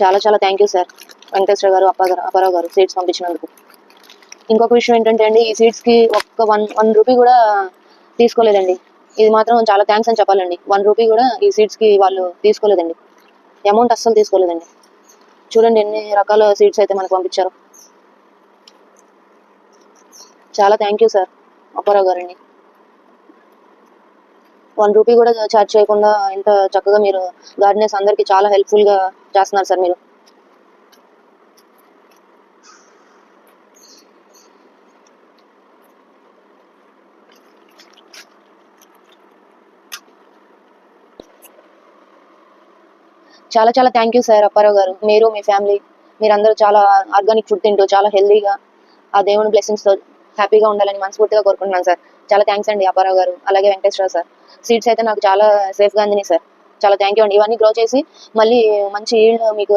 చాలా చాలా thank you sir Venkateswara గారు, అప్పారావు గారు సీడ్స్ పంపించినందుకు. ఇంకొక విషయం ఏంటంటే అండి, ఈ సీడ్స్కి ఒక్క వన్ రూపీ కూడా తీసుకోలేదండి. ఇది మాత్రం చాలా థ్యాంక్స్ అని చెప్పాలండి. 1 రూపీ కూడా ఈ సీడ్స్కి వాళ్ళు తీసుకోలేదండి. అమౌంట్ అస్సలు తీసుకోలేదండి. చూడండి ఎన్ని రకాల సీడ్స్ అయితే మనకు పంపించారు. చాలా థ్యాంక్ యూ సార్ అప్పారావు గారండి. 1 రూపీ కూడా ఛార్జ్ చేయకుండా ఇంత చక్కగా మీరు గార్డెనర్స్ అందరికీ చాలా హెల్ప్ఫుల్గా చేస్తున్నారు సార్ మీరు. చాలా చాలా థ్యాంక్ యూ సార్ అప్పారావు గారు. మీరు మీ ఫ్యామిలీ మీరందరూ చాలా ఆర్గానిక్ ఫుడ్ తింటూ చాలా హెల్దీగా ఆ దేవుని బ్లెస్సింగ్స్తో హ్యాపీగా ఉండాలని మనస్ఫూర్తిగా కోరుకుంటున్నాను సార్. చాలా థ్యాంక్స్ అండి అప్పారావు గారు, అలాగే వెంకటేశ్వర సార్. సీడ్స్ అయితే నాకు చాలా సేఫ్గా అందినాయి సార్. చాలా థ్యాంక్ యూ అండి. ఇవన్నీ గ్రో చేసి మళ్ళీ మంచి ఈల్డ్ మీకు